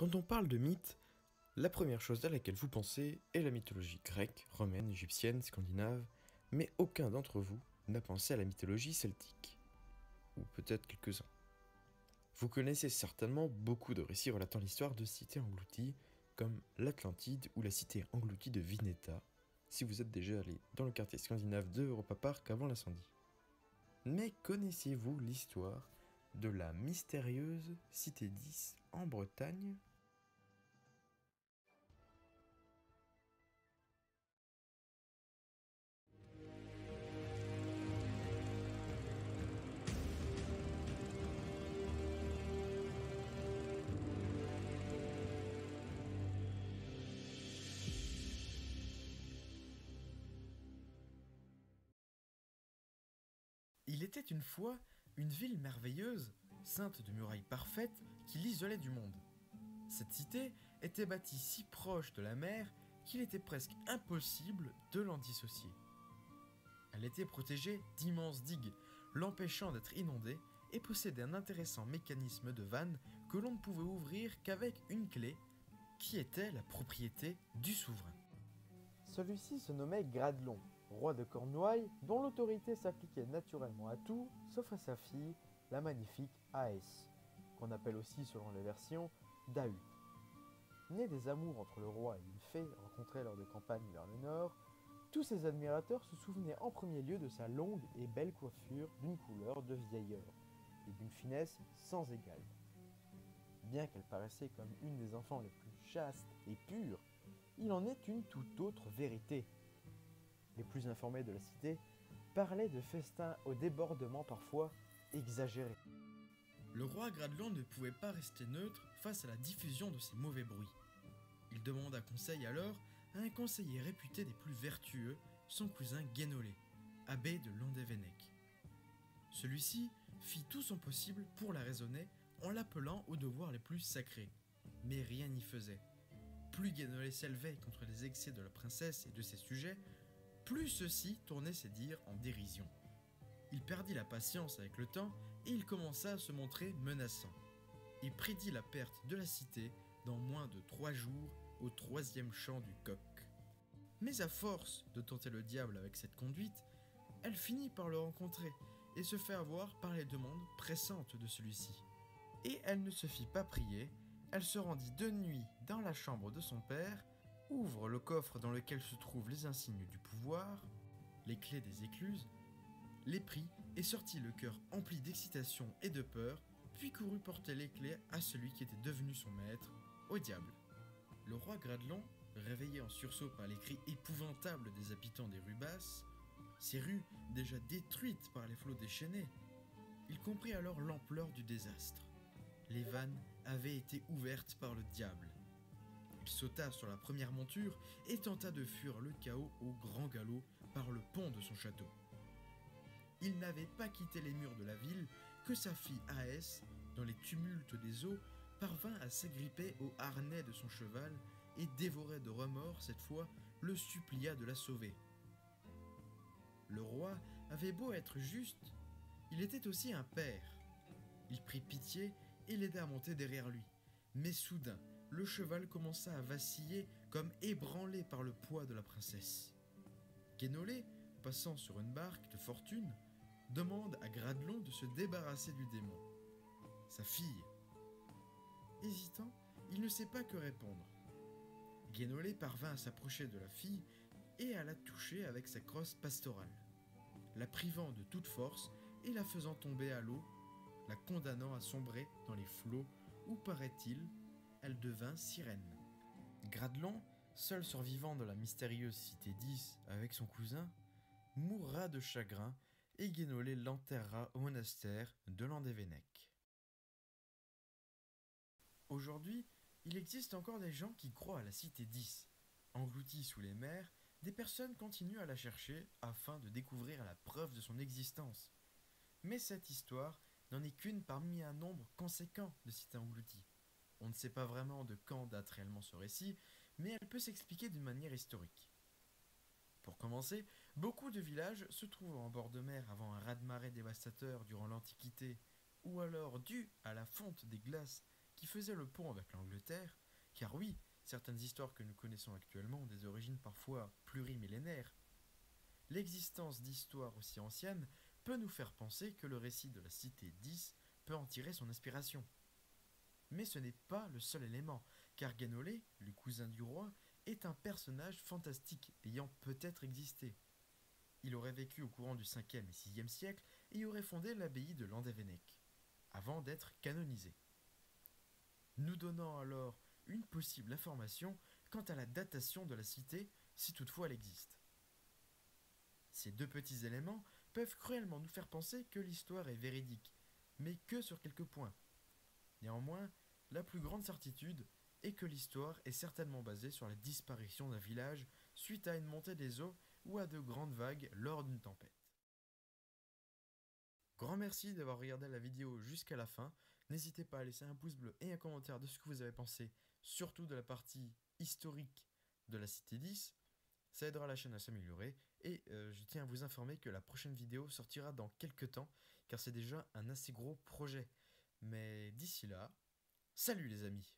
Quand on parle de mythe, la première chose à laquelle vous pensez est la mythologie grecque, romaine, égyptienne, scandinave, mais aucun d'entre vous n'a pensé à la mythologie celtique. Ou peut-être quelques-uns. Vous connaissez certainement beaucoup de récits relatant l'histoire de cités englouties, comme l'Atlantide ou la cité engloutie de Vineta, si vous êtes déjà allé dans le quartier scandinave de Europa Park avant l'incendie. Mais connaissez-vous l'histoire de la mystérieuse cité 10 en Bretagne ? Il était une fois une ville merveilleuse, ceinte de murailles parfaites, qui l'isolait du monde. Cette cité était bâtie si proche de la mer qu'il était presque impossible de l'en dissocier. Elle était protégée d'immenses digues, l'empêchant d'être inondée, et possédait un intéressant mécanisme de vanne que l'on ne pouvait ouvrir qu'avec une clé, qui était la propriété du souverain. Celui-ci se nommait Gradelon, roi de Cornouailles, dont l'autorité s'appliquait naturellement à tout, sauf à sa fille, la magnifique Aès, qu'on appelle aussi, selon les versions, Dahut. Né des amours entre le roi et une fée rencontrée lors de campagnes vers le nord, tous ses admirateurs se souvenaient en premier lieu de sa longue et belle coiffure d'une couleur de vieil or et d'une finesse sans égale. Bien qu'elle paraissait comme une des enfants les plus chastes et pures, il en est une toute autre vérité. Les plus informés de la cité parlaient de festins au débordement parfois exagérés. Le roi Gradelon ne pouvait pas rester neutre face à la diffusion de ces mauvais bruits. Il demanda conseil alors à un conseiller réputé des plus vertueux, son cousin Guénolé, abbé de Landévennec. Celui-ci fit tout son possible pour la raisonner en l'appelant aux devoirs les plus sacrés, mais rien n'y faisait. Plus Guénolé s'élevait contre les excès de la princesse et de ses sujets, plus ceux-ci tournaient ses dires en dérision. Il perdit la patience avec le temps et il commença à se montrer menaçant. Il prédit la perte de la cité dans moins de 3 jours au 3e chant du coq. Mais à force de tenter le diable avec cette conduite, elle finit par le rencontrer et se fait avoir par les demandes pressantes de celui-ci. Et elle ne se fit pas prier, elle se rendit de nuit dans la chambre de son père, ouvre le coffre dans lequel se trouvent les insignes du pouvoir, les clés des écluses, les prit et sortit le cœur empli d'excitation et de peur, puis courut porter les clés à celui qui était devenu son maître, au diable. Le roi Gradelon, réveillé en sursaut par les cris épouvantables des habitants des rues basses, ces rues déjà détruites par les flots déchaînés, il comprit alors l'ampleur du désastre. Les vannes avaient été ouvertes par le diable. Il sauta sur la première monture et tenta de fuir le chaos au grand galop par le pont de son château. Il n'avait pas quitté les murs de la ville que sa fille Aès, dans les tumultes des eaux, parvint à s'agripper au harnais de son cheval et, dévoré de remords cette fois, le supplia de la sauver. Le roi avait beau être juste, il était aussi un père. Il prit pitié et l'aida à monter derrière lui. Mais soudain, le cheval commença à vaciller comme ébranlé par le poids de la princesse. Guénolé, passant sur une barque de fortune, demande à Gradelon de se débarrasser du démon. Sa fille. Hésitant, il ne sait pas que répondre. Guénolé parvint à s'approcher de la fille et à la toucher avec sa crosse pastorale, la privant de toute force et la faisant tomber à l'eau, la condamnant à sombrer dans les flots où, paraît-il, elle devint sirène. Gradelon, seul survivant de la mystérieuse cité 10 avec son cousin, mourra de chagrin et Guénolé l'enterra au monastère de Landévennec. Aujourd'hui, il existe encore des gens qui croient à la cité 10. Engloutie sous les mers, des personnes continuent à la chercher afin de découvrir la preuve de son existence. Mais cette histoire n'en est qu'une parmi un nombre conséquent de cités englouties. On ne sait pas vraiment de quand date réellement ce récit, mais elle peut s'expliquer d'une manière historique. Pour commencer, beaucoup de villages se trouvant en bord de mer avant un raz-de-marée dévastateur durant l'Antiquité, ou alors dû à la fonte des glaces qui faisait le pont avec l'Angleterre, car oui, certaines histoires que nous connaissons actuellement ont des origines parfois plurimillénaires. L'existence d'histoires aussi anciennes peut nous faire penser que le récit de la cité 10 peut en tirer son inspiration. Mais ce n'est pas le seul élément, car Guénolé, le cousin du roi, est un personnage fantastique ayant peut-être existé. Il aurait vécu au courant du 5e et 6e siècle et y aurait fondé l'abbaye de Landévennec, avant d'être canonisé. Nous donnant alors une possible information quant à la datation de la cité, si toutefois elle existe. Ces deux petits éléments peuvent cruellement nous faire penser que l'histoire est véridique, mais que sur quelques points. Néanmoins, la plus grande certitude est que l'histoire est certainement basée sur la disparition d'un village suite à une montée des eaux ou à de grandes vagues lors d'une tempête. Grand merci d'avoir regardé la vidéo jusqu'à la fin. N'hésitez pas à laisser un pouce bleu et un commentaire de ce que vous avez pensé, surtout de la partie historique de la Cité 10. Ça aidera la chaîne à s'améliorer et je tiens à vous informer que la prochaine vidéo sortira dans quelques temps car c'est déjà un assez gros projet. Mais d'ici là, salut les amis!